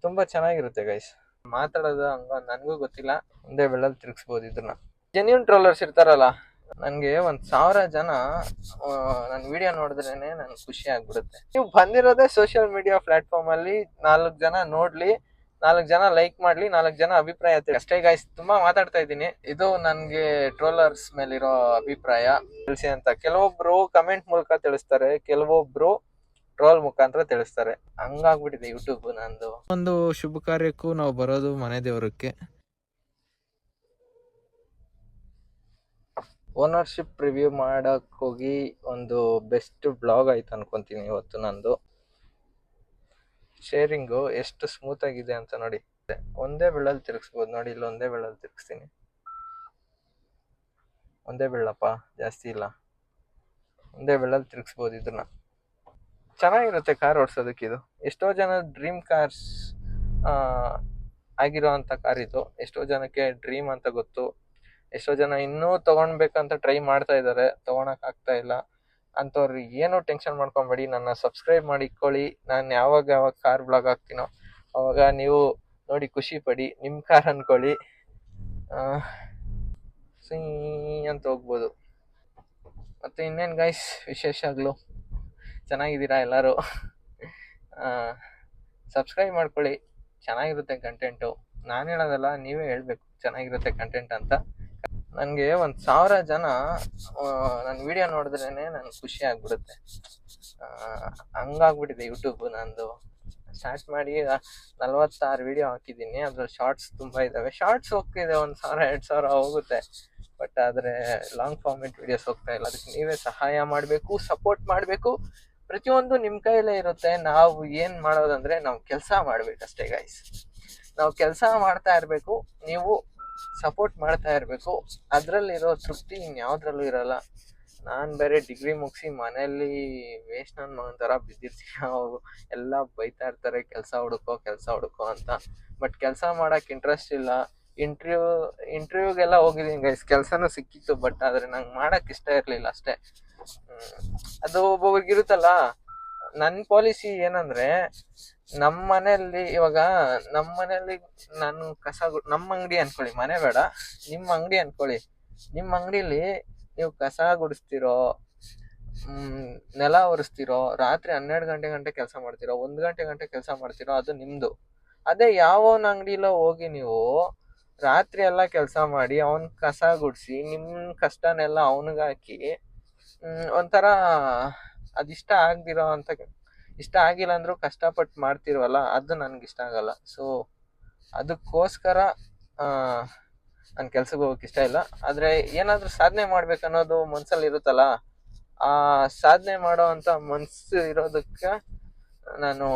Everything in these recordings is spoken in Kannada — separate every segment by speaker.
Speaker 1: ತುಂಬಾ ಚೆನ್ನಾಗಿರುತ್ತೆ ಗೈಸ್. ಮಾತಾಡೋದು ಹಂಗ ನನ್ಗೂ ಗೊತ್ತಿಲ್ಲ, ಒಂದೇ ಬೆಳ್ಳಲ್ಲಿ ತಿರ್ಗಿಸ್ಬೋದು ಇದನ್ನ. ಜೆನ್ಯೂನ್ ಟ್ರೋಲರ್ಸ್ ಇರ್ತಾರಲ್ಲ, ನನ್ಗೆ 1,000 ಜನ ನನ್ ವಿಡಿಯೋ ನೋಡಿದ್ರೇನೆ ನನ್ಗೆ ಖುಷಿ ಆಗ್ಬಿಡುತ್ತೆ. ನೀವು ಬಂದಿರೋದೇ ಸೋಷಿಯಲ್ ಮೀಡಿಯಾ ಪ್ಲಾಟ್ಫಾರ್ಮ್ ಅಲ್ಲಿ 4 ಜನ ನೋಡ್ಲಿ, 4 ಜನ ಲೈಕ್ ಮಾಡ್ಲಿ, 4 ಜನ ಅಭಿಪ್ರಾಯ ಅಷ್ಟೇ ಗೈಸ್. ತುಂಬಾ ಮಾತಾಡ್ತಾ ಇದ್ದೀನಿ. ಇದು ನನ್ಗೆ ಟ್ರೋಲರ್ಸ್ ಮೇಲಿರೋ ಅಭಿಪ್ರಾಯ ತಿಳಿಸಿ ಅಂತ. ಕೆಲವೊಬ್ರು ಕಮೆಂಟ್ ಮೂಲಕ ತಿಳಿಸ್ತಾರೆ, ಕೆಲವೊಬ್ರು ಟ್ರೋಲ್ ಮುಖಾಂತರ ತಿಳಿಸ್ತಾರೆ. ಹಂಗಾಗ್ಬಿಟ್ಟಿದೆ ಯೂಟ್ಯೂಬ್ ನಂದು. ಒಂದು ಶುಭ ಕಾರ್ಯಕ್ಕೂ ನಾವು ಬರೋದು ಮನೆ ದೇವರಕ್ಕೆ. ಓನರ್ಶಿಪ್ ರಿವ್ಯೂ ಮಾಡಕ್ ಹೋಗಿ ಒಂದು ಬೆಸ್ಟ್ ಬ್ಲಾಗ್ ಆಯ್ತು ಅನ್ಕೊಂತೀನಿ ಇವತ್ತು ನಂದು. ಶೇರಿಂಗು ಎಷ್ಟು ಸ್ಮೂತ್ ಆಗಿದೆ ಅಂತ ನೋಡಿ. ಒಂದೇ ಬೆಳ್ಳಲ್ಲಿ ತಿರ್ಗಿಸ್ಬೋದು ನೋಡಿ. ಇಲ್ಲಿ ಒಂದೇ ಬೆಳ್ಳಲ್ಲಿ ತಿರ್ಗಿಸ್ತೀನಿ. ಒಂದೇ ಬೆಳ್ಳಪ್ಪ, ಜಾಸ್ತಿ ಇಲ್ಲ. ಒಂದೇ ಬೆಳ್ಳಲ್ಲಿ ತಿರ್ಗಿಸ್ಬೋದು ಇದನ್ನ. ಚೆನ್ನಾಗಿರುತ್ತೆ ಕಾರ್ ಓಡಿಸೋದಕ್ಕೆ. ಇದು ಎಷ್ಟೋ ಜನ ಡ್ರೀಮ್ ಕಾರ್ಸ್ ಆಗಿರೋ ಅಂತ ಕಾರ್ ಇದು. ಎಷ್ಟೋ ಜನಕ್ಕೆ ಡ್ರೀಮ್ ಅಂತ ಗೊತ್ತು. ಎಷ್ಟೋ ಜನ ಇನ್ನೂ ತಗೊಳ್ಬೇಕಂತ ಟ್ರೈ ಮಾಡ್ತಾ ಇದ್ದಾರೆ, ತಗೊಳಕ್ ಆಗ್ತಾ ಇಲ್ಲ. ಅಂಥವ್ರು ಏನೂ ಟೆನ್ಷನ್ ಮಾಡ್ಕೊಬೇಡಿ, ನನ್ನ ಸಬ್ಸ್ಕ್ರೈಬ್ ಮಾಡಿ ಇಟ್ಕೊಳ್ಳಿ. ನಾನು ಯಾವಾಗ ಕಾರ್ ಬ್ಲಾಗ್ ಹಾಕ್ತೀನೋ ಅವಾಗ ನೀವು ನೋಡಿ ಖುಷಿ ಪಡಿ. ನಿಮ್ಮ ಕಾರ್ ಅನ್ಕೊಳ್ಳಿ, ಸೀ ಅಂತ ಹೋಗ್ಬೋದು. ಮತ್ತೆ ಇನ್ನೇನು ಗೈಸ್ ವಿಶೇಷಗಳು? ಚೆನ್ನಾಗಿದ್ದೀರಾ ಎಲ್ಲರೂ? ಸಬ್ಸ್ಕ್ರೈಬ್ ಮಾಡ್ಕೊಳ್ಳಿ, ಚೆನ್ನಾಗಿರುತ್ತೆ ಕಂಟೆಂಟು. ನಾನು ಹೇಳೋದಲ್ಲ, ನೀವೇ ಹೇಳ್ಬೇಕು ಚೆನ್ನಾಗಿರುತ್ತೆ ಕಂಟೆಂಟ್ ಅಂತ. ನನಗೆ 1,000 ಜನ ನನ್ನ ವಿಡಿಯೋ ನೋಡಿದ್ರೇನೆ ನನ್ಗೆ ಖುಷಿ ಆಗ್ಬಿಡುತ್ತೆ. ಹಂಗಾಗ್ಬಿಟ್ಟಿದೆ ಯೂಟ್ಯೂಬ್ ನಂದು. ಸ್ಟಾರ್ಟ್ ಮಾಡಿ 46 ವಿಡಿಯೋ ಹಾಕಿದ್ದೀನಿ. ಅದ್ರಲ್ಲಿ ಶಾರ್ಟ್ಸ್ ತುಂಬ ಇದ್ದಾವೆ. ಶಾರ್ಟ್ಸ್ ಹೋಗ್ತಿದೆ 1,000 2,000 ಹೋಗುತ್ತೆ, ಬಟ್ ಆದರೆ ಲಾಂಗ್ ಫಾರ್ಮೆಟ್ ವಿಡಿಯೋಸ್ ಹೋಗ್ತಾ ಇಲ್ಲ. ಅದಕ್ಕೆ ನೀವೇ ಸಹಾಯ ಮಾಡಬೇಕು, ಸಪೋರ್ಟ್ ಮಾಡಬೇಕು. ಪ್ರತಿಯೊಂದು ನಿಮ್ಮ ಕೈಯಲ್ಲೇ ಇರುತ್ತೆ. ನಾವು ಏನು ಮಾಡೋದಂದ್ರೆ ನಾವು ಕೆಲಸ ಮಾಡ್ಬೇಕಷ್ಟೇ ಗೈಸ್. ನಾವು ಕೆಲಸ ಮಾಡ್ತಾ ಇರಬೇಕು, ನೀವು ಸಪೋರ್ಟ್ ಮಾಡ್ತಾ ಇರಬೇಕು. ಅದರಲ್ಲಿರೋ ತೃಪ್ತಿ ಇನ್ಯಾವುದ್ರಲ್ಲೂ ಇರಲ್ಲ. ನಾನು ಬೇರೆ ಡಿಗ್ರಿ ಮುಗಿಸಿ ಮನೆಯಲ್ಲಿ ವೇಸ್ಟ್ ನನ್ನ ಮಗನ ಥರ ಬಿದ್ದಿರ್ತೀನಿ. ಅವು ಎಲ್ಲ ಬೈತಾ ಇರ್ತಾರೆ ಕೆಲಸ ಹುಡುಕೋ ಅಂತ. ಬಟ್ ಕೆಲಸ ಮಾಡೋಕ್ಕೆ ಇಂಟ್ರೆಸ್ಟ್ ಇಲ್ಲ. ಇಂಟರ್ವ್ಯೂಗೆಲ್ಲ ಹೋಗಿದ್ದೀನಿ ಗೈಸ್, ಕೆಲಸನೂ ಸಿಕ್ಕಿತ್ತು. ಬಟ್ ಆದರೆ ನಂಗೆ ಮಾಡೋಕ್ಕೆ ಇಷ್ಟ ಇರಲಿಲ್ಲ ಅಷ್ಟೇ. ಅದು ಒಬ್ಬೊಬ್ರಿಗಿರುತ್ತಲ್ಲ. ನನ್ನ ಪಾಲಿಸಿ ಏನಂದರೆ, ನಮ್ಮ ಮನೆಯಲ್ಲಿ ನಾನು ನಮ್ಮ ಅಂಗಡಿ ಅನ್ಕೊಳ್ಳಿ, ಮನೆ ಬೇಡ, ನಿಮ್ಮ ಅಂಗಡಿ ಅನ್ಕೊಳ್ಳಿ. ನಿಮ್ಮ ಅಂಗಡಿಲಿ ನೀವು ಕಸ ಗುಡಿಸ್ತಿರೋ, ನೆಲ ಒರೆಸ್ತಿರೋ, ರಾತ್ರಿ 12 ಗಂಟೆ ಕೆಲಸ ಮಾಡ್ತಿರೋ, 1 ಗಂಟೆ ಕೆಲಸ ಮಾಡ್ತಿರೋ, ಅದು ನಿಮ್ಮದು. ಅದೇ ಯಾವನ ಅಂಗಡಿಲೋ ಹೋಗಿ ನೀವು ರಾತ್ರಿ ಎಲ್ಲ ಕೆಲಸ ಮಾಡಿ ಅವನ ಕಸ ಗುಡಿಸಿ ನಿಮ್ಮ ಕಷ್ಟನೆಲ್ಲ ಅವನಿಗಾಕಿ ಒಂಥರ ಅದಿಷ್ಟ ಇಷ್ಟ ಆಗಿಲ್ಲ ಅಂದರೂ ಕಷ್ಟಪಟ್ಟು ಮಾಡ್ತಿರ್ವಲ್ಲ, ಅದು ನನಗೆ ಇಷ್ಟ ಆಗಲ್ಲ. ಸೊ ಅದಕ್ಕೋಸ್ಕರ ನನ್ನ ಕೆಲ್ಸಕ್ಕೆ ಹೋಗೋಕೆ ಇಷ್ಟ ಇಲ್ಲ. ಆದರೆ ಏನಾದರೂ ಸಾಧನೆ ಮಾಡ್ಬೇಕನ್ನೋದು ಮನಸ್ಸಲ್ಲಿ ಇರುತ್ತಲ್ಲ, ಆ ಸಾಧನೆ ಮಾಡೋ ಅಂಥ ಮನಸ್ಸು ಇರೋದಕ್ಕೆ ನಾನು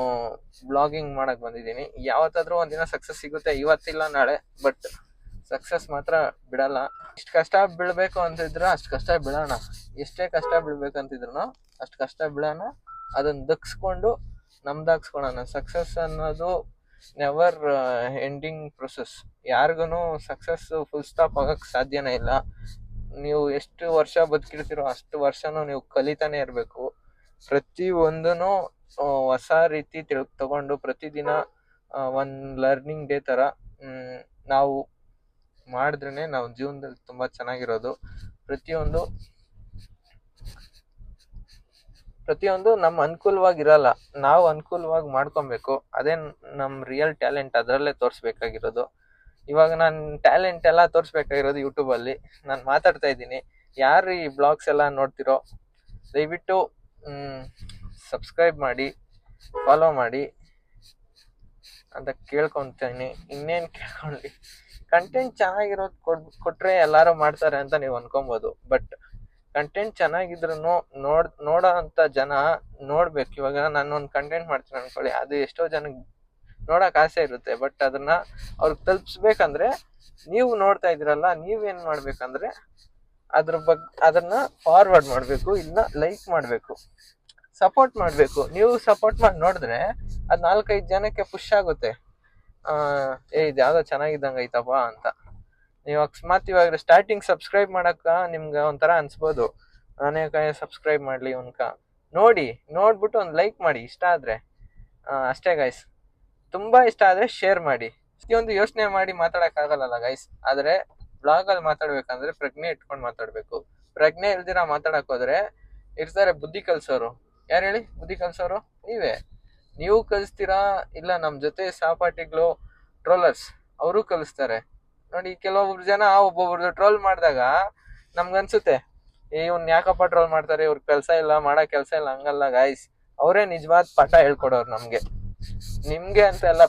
Speaker 1: ಬ್ಲಾಗಿಂಗ್ ಮಾಡಕ್ಕೆ ಬಂದಿದ್ದೀನಿ. ಯಾವತ್ತಾದರೂ ಒಂದಿನ ಸಕ್ಸಸ್ ಸಿಗುತ್ತೆ, ಇವತ್ತಿಲ್ಲ ನಾಳೆ, ಬಟ್ ಸಕ್ಸಸ್ ಮಾತ್ರ ಬಿಡಲ್ಲ. ಇಷ್ಟು ಕಷ್ಟ ಬೀಳಬೇಕು ಅಂತಿದ್ರು ಅಷ್ಟು ಕಷ್ಟ ಬೀಳೋಣ. ಎಷ್ಟೇ ಕಷ್ಟ ಬೀಳ್ಬೇಕಂತಿದ್ರು ಅಷ್ಟು ಕಷ್ಟ ಬೀಳೋಣ. ಅದನ್ನು ದಕ್ಸ್ಕೊಂಡು ನಮ್ದಾಗ್ಸ್ಕೊಳೋಣ. ಸಕ್ಸಸ್ ಅನ್ನೋದು ನೆವರ್ ಎಂಡಿಂಗ್ ಪ್ರೊಸೆಸ್. ಯಾರಿಗೂ ಸಕ್ಸಸ್ ಫುಲ್ ಸ್ಟಾಪ್ ಆಗೋಕ್ಕೆ ಸಾಧ್ಯನೇ ಇಲ್ಲ. ನೀವು ಎಷ್ಟು ವರ್ಷ ಬದುಕಿರ್ತೀರೋ ಅಷ್ಟು ವರ್ಷನೂ ನೀವು ಕಲಿತಾನೆ ಇರಬೇಕು. ಪ್ರತಿಯೊಂದೂ ಹೊಸ ರೀತಿ ತಗೊಂಡು ಪ್ರತಿದಿನ ಒಂದು ಲರ್ನಿಂಗ್ ಡೇ ಥರ ನಾವು ಮಾಡಿದ್ರೇ ನಾವು ಜೀವನದಲ್ಲಿ ತುಂಬ ಚೆನ್ನಾಗಿರೋದು. ಪ್ರತಿಯೊಂದು ನಮ್ಮ ಅನುಕೂಲವಾಗಿರಲ್ಲ, ನಾವು ಅನುಕೂಲವಾಗಿ ಮಾಡ್ಕೊಬೇಕು. ಅದೇ ನಮ್ಮ ರಿಯಲ್ ಟ್ಯಾಲೆಂಟ್, ಅದರಲ್ಲೇ ತೋರಿಸ್ಬೇಕಾಗಿರೋದು. ಇವಾಗ ನಾನು ಟ್ಯಾಲೆಂಟ್ ಎಲ್ಲ ತೋರಿಸ್ಬೇಕಾಗಿರೋದು ಯೂಟ್ಯೂಬಲ್ಲಿ. ನಾನು ಮಾತಾಡ್ತಾ ಇದ್ದೀನಿ. ಯಾರು ಈ ಬ್ಲಾಗ್ಸ್ ಎಲ್ಲ ನೋಡ್ತಿರೋ ದಯವಿಟ್ಟು ಸಬ್ಸ್ಕ್ರೈಬ್ ಮಾಡಿ, ಫಾಲೋ ಮಾಡಿ ಅಂತ ಕೇಳ್ಕೊತೀನಿ. ಇನ್ನೇನು ಕೇಳ್ಕೊಳ್ಳಿ? ಕಂಟೆಂಟ್ ಚೆನ್ನಾಗಿರೋದು ಕೊಟ್ಟರೆ ಎಲ್ಲರೂ ಮಾಡ್ತಾರೆ ಅಂತ ನೀವು ಅನ್ಕೊಬೋದು. ಬಟ್ ಕಂಟೆಂಟ್ ಚೆನ್ನಾಗಿದ್ರು ನೋಡೋ ಅಂಥ ಜನ ನೋಡ್ಬೇಕು. ಇವಾಗ ನಾನು ಒಂದು ಕಂಟೆಂಟ್ ಮಾಡ್ತೀನಿ ಅನ್ಕೊಳ್ಳಿ, ಅದು ಎಷ್ಟೋ ಜನಕ್ಕೆ ನೋಡೋಕೆ ಆಸೆ ಇರುತ್ತೆ. ಬಟ್ ಅದನ್ನ ಅವ್ರಿಗೆ ತಲುಪಿಸ್ಬೇಕಂದ್ರೆ ನೀವು ನೋಡ್ತಾ ಇದ್ದೀರಲ್ಲ, ನೀವೇನು ಮಾಡ್ಬೇಕಂದ್ರೆ ಅದನ್ನ ಫಾರ್ವರ್ಡ್ ಮಾಡಬೇಕು, ಇಲ್ಲ ಲೈಕ್ ಮಾಡಬೇಕು, ಸಪೋರ್ಟ್ ಮಾಡಬೇಕು. ನೀವು ಸಪೋರ್ಟ್ ಮಾಡಿ ನೋಡಿದ್ರೆ ಅದು 4-5 ಜನಕ್ಕೆ ಪುಷ್ ಆಗುತ್ತೆ. ಇದು ಯಾವುದೋ ಚೆನ್ನಾಗಿದ್ದಂಗೆ ಐತಪ್ಪ ಅಂತ. ನೀವು ಅಕಸ್ಮಾತ್ ಇವಾಗ ಸ್ಟಾರ್ಟಿಂಗ್ ಸಬ್ಸ್ಕ್ರೈಬ್ ಮಾಡಕ್ಕ ನಿಮ್ಗೆ ಒಂಥರ ಅನ್ಸ್ಬೋದು, ನಾನೇ ಸಬ್ಸ್ಕ್ರೈಬ್ ಮಾಡಲಿ ನೋಡ್ಬಿಟ್ಟು ಒಂದು ಲೈಕ್ ಮಾಡಿ ಇಷ್ಟ ಆದರೆ. ಅಷ್ಟೇ ಗೈಸ್. ತುಂಬಾ ಇಷ್ಟ ಆದ್ರೆ ಶೇರ್ ಮಾಡಿ. ಪ್ರತಿಯೊಂದು ಯೋಚನೆ ಮಾಡಿ ಮಾತಾಡಕ್ ಆಗಲ್ಲ ಗೈಸ್. ಆದ್ರೆ ಬ್ಲಾಗ್ ಅಲ್ಲಿ ಮಾತಾಡ್ಬೇಕಂದ್ರೆ ಪ್ರಜ್ಞೆ ಇಟ್ಕೊಂಡು ಮಾತಾಡ್ಬೇಕು. ಪ್ರಜ್ಞೆ ಇಲ್ದಿರ ಮಾತಾಡಕ್ ಹೋದ್ರೆ ಇರ್ತಾರೆ ಬುದ್ಧಿ ಕಲ್ಸೋರು. ಯಾರು ಹೇಳಿ ಬುದ್ಧಿ ಕಲ್ಸೋರು? ನೀವೇ. ನೀವು ಕಲಿಸ್ತೀರಾ, ಇಲ್ಲ ನಮ್ ಜೊತೆ ಸಹಪಾಠಿಗಳು ಟ್ರೋಲರ್ಸ್ ಅವರು ಕಲಿಸ್ತಾರೆ. ನೋಡಿ, ಕೆಲವೊಬ್ರು ಜನ ಒಬ್ಬೊಬ್ರದ್ದು ಟ್ರೋಲ್ ಮಾಡಿದಾಗ ನಮ್ಗನ್ಸುತ್ತೆ, ಇವ್ನ್ ಯಾಕಪ್ಪ ಟ್ರೋಲ್ ಮಾಡ್ತಾರೆ, ಇವ್ರ ಕೆಲ್ಸ ಇಲ್ಲ, ಮಾಡಕ್ ಕೆಲ್ಸ ಇಲ್ಲ. ಹಂಗಲ್ಲ ಗಾಯ್ಸ್, ಅವರೇ ನಿಜವಾದ ಪಾಠ ಹೇಳ್ಕೊಡೋರು ನಮ್ಗೆ. ನಿಮ್ಗೆ ಅಂತಲ್ಲ,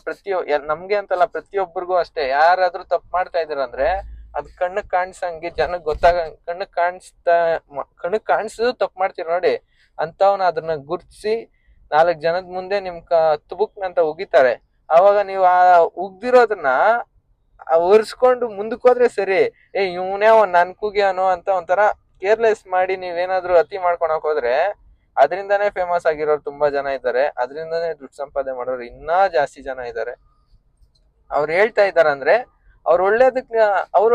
Speaker 1: ನಮ್ಗೆ ಅಂತಲ್ಲ, ಪ್ರತಿಯೊಬ್ಬರಿಗೂ ಅಷ್ಟೇ. ಯಾರಾದ್ರೂ ತಪ್ಪು ಮಾಡ್ತಾ ಇದಾರಂದ್ರೆ ಅದ್ ಕಣ್ಣಕ್ ಕಾಣಿಸಂಗೆ, ಜನಕ್ ಕಣ್ಣಕ್ ಕಾಣಿಸಿದ್ರು ತಪ್ಪು ಮಾಡ್ತೀರಿ ನೋಡಿ, ಅಂತವ್ನ ಅದನ್ನ ಗುರ್ತಿಸಿ 4 ಜನದ ಮುಂದೆ ನಿಮ್ ತುಬುಕ್ನಂತ ಉಗಿತಾರೆ. ಅವಾಗ ನೀವು ಆ ಉಗ್ದಿರೋದನ್ನ ಒರ್ಸ್ಕೊಂಡು ಮುಂದಕ್ಕೆ ಹೋದ್ರೆ ಸರಿ. ಇವನೇ ನನ್ ಕೂಗ್ಯಾನೋ ಅಂತ ಒಂಥರ ಕೇರ್ಲೆಸ್ ಮಾಡಿ ನೀವೇನಾದ್ರೂ ಅತಿ ಮಾಡ್ಕೊಳಕ್ ಹೋದ್ರೆ ಅದರಿಂದಾನೇ ಫೇಮಸ್ ಆಗಿರೋರು ತುಂಬಾ ಜನ ಇದ್ದಾರೆ. ಅದರಿಂದಾನೇ ದುಡ್ಡು ಸಂಪಾದನೆ ಮಾಡೋರು ಇನ್ನೂ ಜಾಸ್ತಿ ಜನ ಇದ್ದಾರೆ. ಅವ್ರು ಹೇಳ್ತಾ ಇದಾರಂದ್ರೆ ಅವ್ರ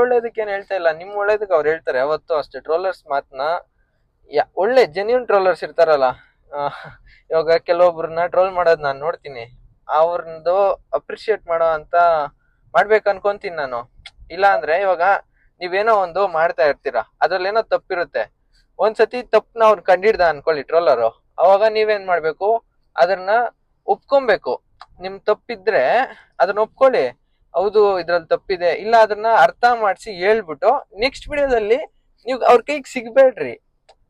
Speaker 1: ಒಳ್ಳೇದಕ್ಕೆ ಏನ್ ಹೇಳ್ತಾ ಇಲ್ಲ, ನಿಮ್ ಒಳ್ಳೇದಕ್ಕೆ ಅವ್ರು ಹೇಳ್ತಾರೆ ಯಾವತ್ತೂ ಅಷ್ಟೇ. ಟ್ರೋಲರ್ಸ್ ಮಾತನ್ನ ಒಳ್ಳೆ ಜೆನ್ಯೂನ್ ಟ್ರೋಲರ್ಸ್ ಇರ್ತಾರಲ್ಲ, ಇವಾಗ ಕೆಲವೊಬ್ರನ್ನ ಟ್ರೋಲ್ ಮಾಡೋದ್ ನಾನ್ ನೋಡ್ತೀನಿ, ಅವ್ರದ್ದು ಅಪ್ರಿಶಿಯೇಟ್ ಮಾಡೋ ಅಂತ ಮಾಡ್ಬೇಕು ಅನ್ಕೊಂತೀನಿ ನಾನು. ಇಲ್ಲ ಅಂದ್ರೆ ಇವಾಗ ನೀವೇನೋ ಒಂದು ಮಾಡ್ತಾ ಇರ್ತೀರಾ, ಅದ್ರಲ್ಲಿ ಏನೋ ತಪ್ಪಿರುತ್ತೆ. ಒಂದ್ಸತಿ ತಪ್ಪನ್ನ ಅವ್ರು ಕಂಡಿಡ್ದ ಅನ್ಕೊಳ್ಳಿ ಟ್ರೋಲರು, ಅವಾಗ ನೀವೇನ್ ಮಾಡ್ಬೇಕು, ಅದನ್ನ ಒಪ್ಕೊಬೇಕು. ನಿಮ್ ತಪ್ಪಿದ್ರೆ ಅದನ್ನ ಒಪ್ಕೊಳ್ಳಿ, ಹೌದು ಇದ್ರಲ್ಲಿ ತಪ್ಪಿದೆ, ಇಲ್ಲ ಅದನ್ನ ಅರ್ಥ ಮಾಡಿಸಿ ಹೇಳ್ಬಿಟ್ಟು ನೆಕ್ಸ್ಟ್ ವಿಡಿಯೋದಲ್ಲಿ ನೀವು ಅವ್ರ ಕೈಗೆ ಸಿಗ್ಬೇಡ್ರಿ.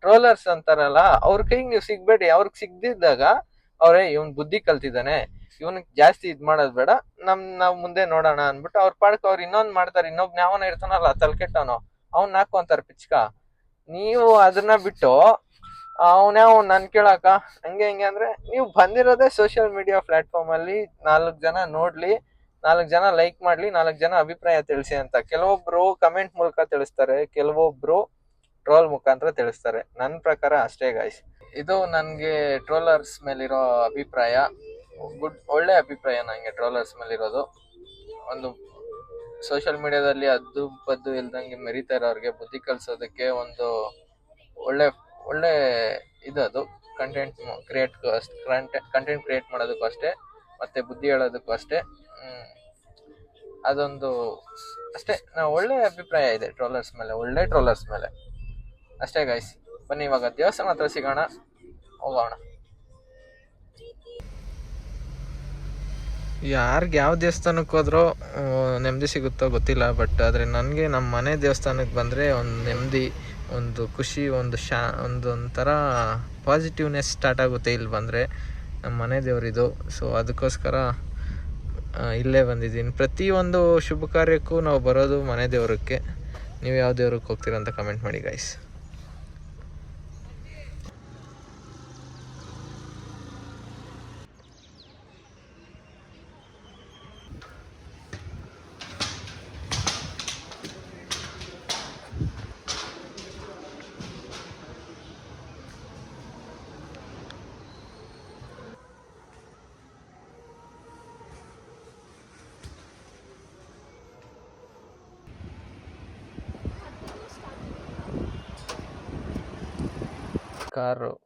Speaker 1: ಟ್ರೋಲರ್ಸ್ ಅಂತಾರಲ್ಲ, ಅವ್ರ ಕೈಗೆ ನೀವು ಸಿಗ್ಬೇಡ್ರಿ. ಅವ್ರಿಗೆ ಸಿಗ್ದಿದ್ದಾಗ ಅವ್ರೇ ಇವ್ನ್ ಬುದ್ಧಿ ಕಲ್ತಿದ್ದಾನೆ, ಇವನಿಗೆ ಜಾಸ್ತಿ ಇದ್ ಮಾಡೋದ್ ಬೇಡ, ನಾವ್ ಮುಂದೆ ನೋಡೋಣ ಅನ್ಬಿಟ್ಟು ಅವ್ರ ಪಾಡಕ್ ಅವ್ರು ಇನ್ನೊಂದ್ ಮಾಡ್ತಾರೆ. ಇನ್ನೊಬ್ ಯಾವನ ಇರ್ತಾನಲ್ಲ ತಲ್ಕೆಟ್ಟವನು, ಅವ್ನ್ ಹಾಕುವಂತಾರ ಪಿಚ್ಕ. ನೀವು ಅದನ್ನ ಬಿಟ್ಟು ಅವನ್ಯಾವ ನನ್ ಕೇಳಾಕ ಹಂಗೆ ಹಿಂಗೆ ಅಂದ್ರೆ, ನೀವು ಬಂದಿರೋದೇ ಸೋಷಿಯಲ್ ಮೀಡಿಯಾ ಪ್ಲಾಟ್ಫಾರ್ಮ್ ಅಲ್ಲಿ 4 ಜನ ನೋಡ್ಲಿ, 4 ಜನ ಲೈಕ್ ಮಾಡ್ಲಿ, 4 ಜನ ಅಭಿಪ್ರಾಯ ತಿಳಿಸಿ ಅಂತ. ಕೆಲವೊಬ್ರು ಕಮೆಂಟ್ ಮೂಲಕ ತಿಳಿಸ್ತಾರೆ, ಕೆಲವೊಬ್ರು ಟ್ರೋಲ್ ಮುಖಾಂತರ ತಿಳಿಸ್ತಾರೆ. ನನ್ನ ಪ್ರಕಾರ ಅಷ್ಟೇ ಗಾಯ್ಸ್. ಇದು ನನ್ಗೆ ಟ್ರೋಲರ್ಸ್ ಮೇಲಿರೋ ಅಭಿಪ್ರಾಯ. ಒಳ್ಳೆ ಅಭಿಪ್ರಾಯ ನಂಗೆ ಟ್ರೋಲರ್ಸ್ ಮೇಲಿರೋದು. ಒಂದು ಸೋಷಿಯಲ್ ಮೀಡಿಯಾದಲ್ಲಿ ಅದ್ದು ಪದ್ದು ಇಲ್ದಂಗೆ ಮೆರಿತಾ ಇರೋರಿಗೆ ಬುದ್ಧಿ ಕಲ್ಸೋದಕ್ಕೆ ಒಂದು ಒಳ್ಳೆ ಇದು ಕಂಟೆಂಟ್ ಕ್ರಿಯೇಟ್ ಮಾಡೋದಕ್ಕೂ ಅಷ್ಟೇ, ಮತ್ತೆ ಬುದ್ಧಿ ಹೇಳೋದಕ್ಕೂ ಅಷ್ಟೇ. ಅದೊಂದು ಅಷ್ಟೇ. ಒಳ್ಳೆ ಅಭಿಪ್ರಾಯ ಇದೆ ಟ್ರೋಲರ್ಸ್ ಮೇಲೆ, ಒಳ್ಳೆ ಟ್ರೋಲರ್ಸ್ ಮೇಲೆ ಅಷ್ಟೇ ಗೈಸ್. ಬನ್ನಿ ಇವಾಗ ದೇವಸ್ಥಾನ ಹತ್ರ ಸಿಗೋಣ, ಹೋಗೋಣ. ಯಾರಿಗೆ ಯಾವ ದೇವಸ್ಥಾನಕ್ಕೆ ಹೋದ್ರೂ ನೆಮ್ಮದಿ ಸಿಗುತ್ತೋ ಗೊತ್ತಿಲ್ಲ, ಬಟ್ ಆದರೆ ನನಗೆ ನಮ್ಮ ಮನೆ ದೇವಸ್ಥಾನಕ್ಕೆ ಬಂದರೆ ಒಂದು ನೆಮ್ಮದಿ, ಒಂದು ಖುಷಿ, ಒಂಥರ ಪಾಸಿಟಿವ್ನೆಸ್ ಸ್ಟಾರ್ಟ್ ಆಗುತ್ತೆ ಇಲ್ಲಿ ಬಂದರೆ. ನಮ್ಮ ಮನೆ ದೇವರಿದು, ಸೊ ಅದಕ್ಕೋಸ್ಕರ ಇಲ್ಲೇ ಬಂದಿದ್ದೀನಿ. ಪ್ರತಿಯೊಂದು ಶುಭ ಕಾರ್ಯಕ್ಕೂ ನಾವು ಬರೋದು ಮನೆ ದೇವರಕ್ಕೆ. ನೀವು ಯಾವ ದೇವ್ರಿಗೆ ಹೋಗ್ತೀರ ಅಂತ ಕಮೆಂಟ್ ಮಾಡಿ ಗೈಸ್.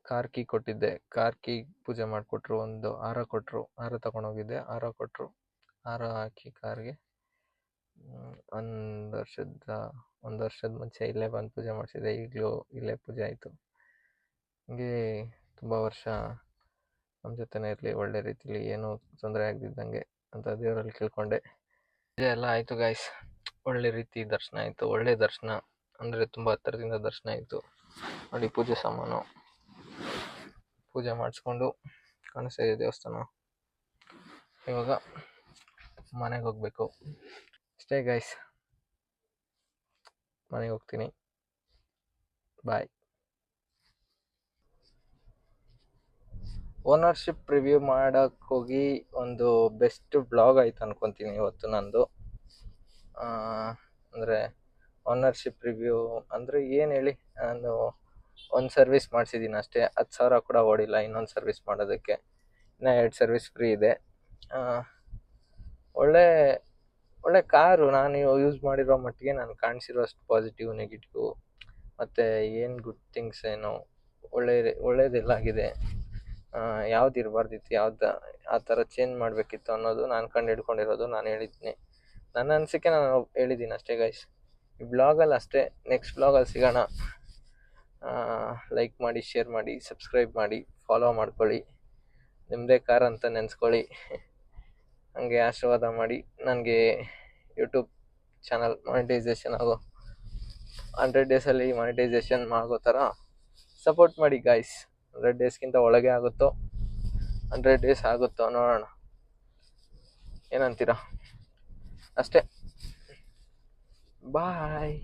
Speaker 1: ಕಾರ್ ಕೀ ಕೊಟ್ಟಿದ್ದೆ, ಕಾರ್ ಕೀ ಪೂಜೆ ಮಾಡಿಕೊಟ್ರು, ಒಂದು ಹಾರ ಕೊಟ್ಟರು, ಹಾರ ತಗೊಂಡೋಗಿದ್ದೆ, ಹಾರ ಕೊಟ್ಟರು, ಹಾರ ಹಾಕಿ ಕಾರ್ಗೆ ಒಂದು ವರ್ಷದ ಮುಂಚೆ ಇಲ್ಲೇ ಬಂದು ಪೂಜೆ ಮಾಡಿಸಿದೆ. ಈಗಲೂ ಇಲ್ಲೇ ಪೂಜೆ ಆಯಿತು. ಹಂಗೆ ತುಂಬ ವರ್ಷ ನಮ್ಮ ಜೊತೆನೇ ಇರಲಿ, ಒಳ್ಳೆ ರೀತಿಲಿ ಏನೂ ತೊಂದರೆ ಆಗದಿದ್ದಂಗೆ ಅಂತ ದೇವರಲ್ಲಿ ಕೇಳ್ಕೊಂಡೆ. ಪೂಜೆ ಎಲ್ಲ ಆಯಿತು ಗಾಯ್ಸ್, ಒಳ್ಳೆ ರೀತಿ ದರ್ಶನ ಆಯಿತು. ಒಳ್ಳೆ ದರ್ಶನ ಅಂದರೆ ತುಂಬ ಹತ್ತಿರದಿಂದ ದರ್ಶನ ಆಯಿತು. ನೋಡಿ ಪೂಜೆ ಸಾಮಾನು, ಪೂಜೆ ಮಾಡಿಸ್ಕೊಂಡು ಕಾಣಿಸ್ತಾ ಇದೆ ದೇವಸ್ಥಾನ. ಇವಾಗ ಮನೆಗೆ ಹೋಗ್ಬೇಕು ಅಷ್ಟೇ ಗೈಸ್. ಮನೆಗೆ ಹೋಗ್ತೀನಿ, ಬಾಯ್. ಓನರ್ಶಿಪ್ ರಿವ್ಯೂ ಮಾಡೋಕ್ಕೆ ಹೋಗಿ ಒಂದು ಬೆಸ್ಟ್ ಬ್ಲಾಗ್ ಆಯ್ತು ಅನ್ಕೊತೀನಿ ಇವತ್ತು ನಂದು. ಅಂದರೆ ಓನರ್ಶಿಪ್ ರಿವ್ಯೂ ಅಂದರೆ ಏನು ಹೇಳಿ, ನಾನು ಒಂದು ಸರ್ವಿಸ್ ಮಾಡಿಸಿದ್ದೀನಿ ಅಷ್ಟೇ, 10,000 ಕೂಡ ಓಡಿಲ್ಲ ಇನ್ನೊಂದು ಸರ್ವಿಸ್ ಮಾಡೋದಕ್ಕೆ. ಇನ್ನೂ 2 ಸರ್ವಿಸ್ ಫ್ರೀ ಇದೆ. ಒಳ್ಳೆ ಕಾರು. ನಾನು ಯೂಸ್ ಮಾಡಿರೋ ಮಟ್ಟಿಗೆ ನಾನು ಕಾಣಿಸಿರೋ ಅಷ್ಟು ಪಾಸಿಟಿವ್, ನೆಗೆಟಿವ್ ಮತ್ತು ಏನು ಗುಡ್ ಥಿಂಗ್ಸ್, ಏನು ಒಳ್ಳೆಯದೆಲ್ಲ ಆಗಿದೆ. ಯಾವ್ದು ಇರಬಾರ್ದಿತ್ತು, ಯಾವ್ದು ಆ ಥರ ಚೇಂಜ್ ಮಾಡಬೇಕಿತ್ತು ಅನ್ನೋದು ನಾನು ಕಂಡು ಹಿಡ್ಕೊಂಡಿರೋದು, ನಾನು ಹೇಳಿದ್ದೀನಿ. ನನ್ನ ಅನಿಸಿಕೆ ನಾನು ಹೇಳಿದ್ದೀನಿ ಅಷ್ಟೇ ಗೈಸ್. ಈ ಬ್ಲಾಗಲ್ಲಿ ಅಷ್ಟೇ. ನೆಕ್ಸ್ಟ್ ಬ್ಲಾಗಲ್ಲಿ ಸಿಗೋಣ. ಲೈಕ್ ಮಾಡಿ, ಶೇರ್ ಮಾಡಿ, ಸಬ್ಸ್ಕ್ರೈಬ್ ಮಾಡಿ, ಫಾಲೋ ಮಾಡ್ಕೊಳ್ಳಿ. ನಿಮ್ಮದೇ ಕಾರ್ ಅಂತ ನೆನೆಸ್ಕೊಳ್ಳಿ. ಹಾಗೆ ಆಶೀರ್ವಾದ ಮಾಡಿ ನನಗೆ ಯೂಟ್ಯೂಬ್ ಚಾನಲ್ ಮಾನಿಟೈಸೇಷನ್ ಆಗೋ 100 ಡೇಸಲ್ಲಿ ಮಾನಿಟೈಸೇಷನ್ ಆಗೋ ಥರ ಸಪೋರ್ಟ್ ಮಾಡಿ ಗಾಯ್ಸ್. 100 ಡೇಸ್ಗಿಂತ ಒಳಗೆ ಆಗುತ್ತೋ 100 ಡೇಸ್ ಆಗುತ್ತೋ ನೋಡೋಣ, ಏನಂತೀರಾ? ಅಷ್ಟೇ. ಬಾಯ್.